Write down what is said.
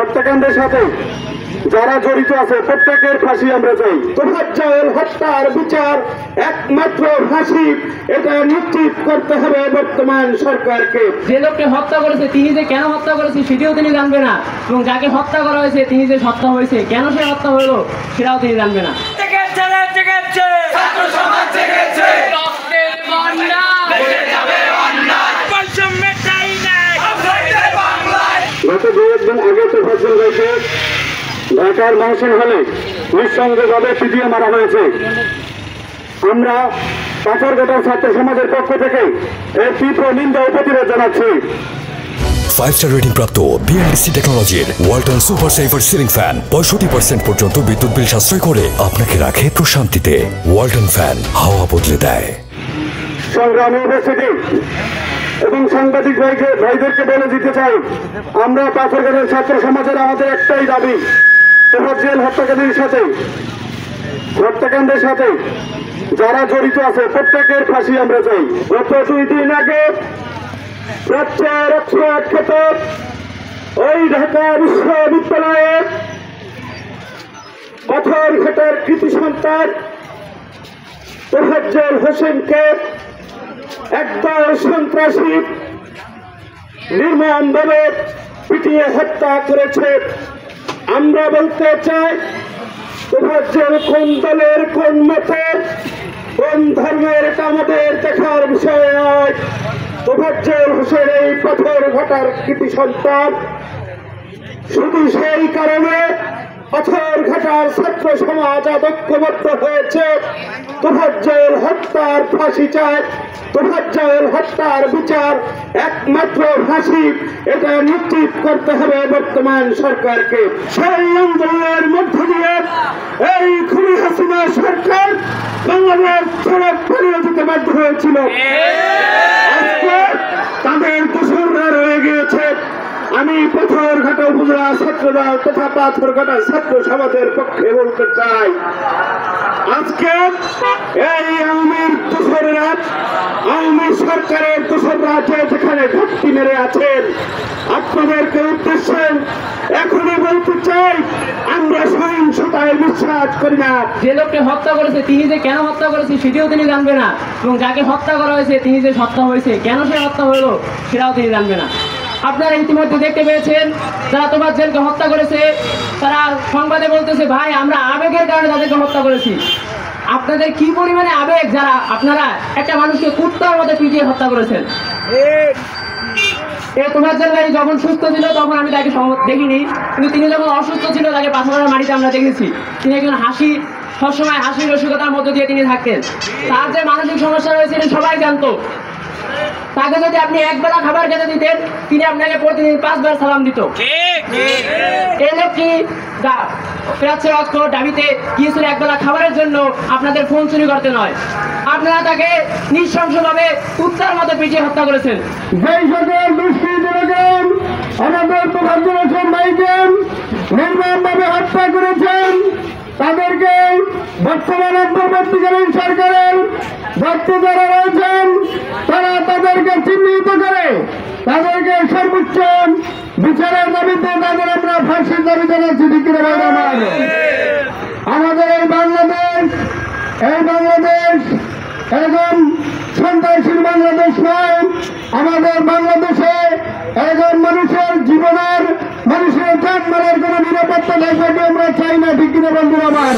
হত্যাকাণ্ডের সাথে যারা জড়িত আছে প্রত্যেকের ফাঁসি আমরা চাই। তোফাজ্জল হত্যার বিচার একমাত্র ফাঁসি, এটা নিশ্চিত করতে হবে বর্তমান সরকারকে। যে লোককে হত্যা করেছে তিনি যে কেন হত্যা করেছে সেটিও তিনি জানবে না, এবং যাকে হত্যা করা হয়েছে তিনি যে হত্যা হয়েছে কেন সে হত্যা হলো সেটাও তিনি জানবে না। গত দু একদিন আগে তোফাজ্জল ভাইকে ঢাকার মহসিন হলে নিঃসঙ্গভাবে পিটিয়ে মারা হয়েছে। আমরা পাথরঘাটার ছাত্র সমাজের পক্ষ থেকে এর তীব্র নিন্দা ও প্রতিবাদ জানাচ্ছি। 5-star রেটিং প্রাপ্ত বিএলডিসি টেকনোলজির Walton super saver ceiling fan 65% পর্যন্ত বিদ্যুৎ বিল সাশ্রয় করে আপনাকে রাখে প্রশান্তিতে। ওয়ালটন ফ্যান হাওয়া বদলে দেয়। সংগ্রামী উপস্থিতি এবং সাংবাদিক ভাইদেরকে বলে দিতে চাই, আমরা পাথরঘাটার ছাত্র সমাজের আমাদের একটাই দাবি, তোফাজ্জল হত্যাকাণ্ডের সাথে যারা জড়িত আছে প্রত্যেকের ফাঁসি আমরা চাই। গত 2 দিন আগে প্রাচ্যের অক্সফোর্ড খ্যাত ওই ঢাকা বিশ্ববিদ্যালয়ে পাথরঘাটার কৃতি সন্তান তোফাজ্জল হোসেনকে একদল সন্ত্রাসী নির্মমভাবে পিটিয়ে হত্যা করেছে। আমরা বলতে চাই, তোফাজ্জল কোন দলের, কোন মতের, কোন ধর্মের, এটা আমাদের দেখার বিষয় নয়। তোফাজ্জল হোসেন এই পাথরঘাটার কৃতি সন্তান। শুধু সেই কারণে পাথরঘাটার ছাত্র সমাজ ঐক্যবদ্ধ হয়েছে। তোফাজ্জল হত্যার ফাঁসি চায়, তোফাজ্জল হত্যার বিচার একমাত্র ফাঁসি, এটা নিশ্চিত করতে হবে বর্তমান সরকারকে। সেই আন্দোলনের মধ্য দিয়ে এই খুনি হাসিনা সরকার বাংলাদেশ ছেড়ে পালিয়ে যেতে বাধ্য হয়েছিল। আজকে তাদের দোসররা রয়ে গিয়েছে। আমি পাথরঘাটা উপজেলা ছাত্রদল তথা পাথরঘাটা ছাত্র সমাজের পক্ষে বলতে চাই, আজকে এই আওয়ামীর দোসররা, আওয়ামী সরকারের দোসররা যেখানে ঘাটতি মেরে আছেন, আপনাদেরকে উদ্দেশ্যে এখনই বলতে চাই, আমরা সহিংসতায় বিশ্বাস করি না। যে লোককে হত্যা করেছে তিনি যে কেন হত্যা করেছে সেটিও তিনি জানবে না, এবং যাকে হত্যা করা হয়েছে তিনি যে হত্যা হয়েছে কেন সে হত্যা হলো সেটাও তিনি জানবে না। আপনারা ইতিমধ্যে দেখতে পেয়েছেন, যারা তোফাজ্জলকে হত্যা করেছে তারা সংবাদে বলতেছে, ভাই আমরা আবেগের কারণে তাদেরকে হত্যা করেছি। আপনাদের কি পরিমাণে আবেগ, যারা আপনারা একটা মানুষকে কুত্তার মধ্যে পিটিয়ে হত্যা করেছেন। এই তোফাজ্জল ভাই যখন সুস্থ ছিল তখন আমি তাকে দেখিনি, কিন্তু তিনি যখন অসুস্থ ছিল তাকে পাথরের মাটিতে আমরা দেখেছি। তিনি একজন সবসময় হাসি রসিকতার মধ্য দিয়ে তিনি থাকতেন। তার যে মানসিক সমস্যা রয়েছে সবাই জানতো। তাকে যদি আপনি একবেলা খাবার খেতে দিতেন তিনি আপনাকে প্রতিদিন 5 বার সালাম দিত। এই লোকটি প্রাচ্যের অক্সফোর্ড দাবিতে গিয়েছিল একবেলা খাবারের জন্য, আপনাদের ফোন চুরি করতে নয়। আপনারা তাকে নৃশংসভাবে কুত্তার মতো পিটিয়ে হত্যা করেছেন। যেই সকল দুষ্কৃতীরা আমাদের তোফাজ্জল হোসেন ভাইকে নির্মমভাবে হত্যা করেছেন, তাদেরকে বর্তমান অন্তর্বর্তীকালীন সরকারের দায়িত্বে যারা রয়েছেন তারা তাদেরকে চিহ্নিত করে তাদেরকে সর্বোচ্চ বিচারের দাবিতে তাদের আমরা ফাঁসির দাবি জানাচ্ছি। আমাদের এই বাংলাদেশ এরকম সন্ত্রাসীর বাংলাদেশ নয়। আমাদের বাংলাদেশে একজন মানুষের জীবনের, মানুষের জান মালের কোন নিরাপত্তা থাকবে আমরা চাই না। ঠিক কিনা বন্ধুরা আমার?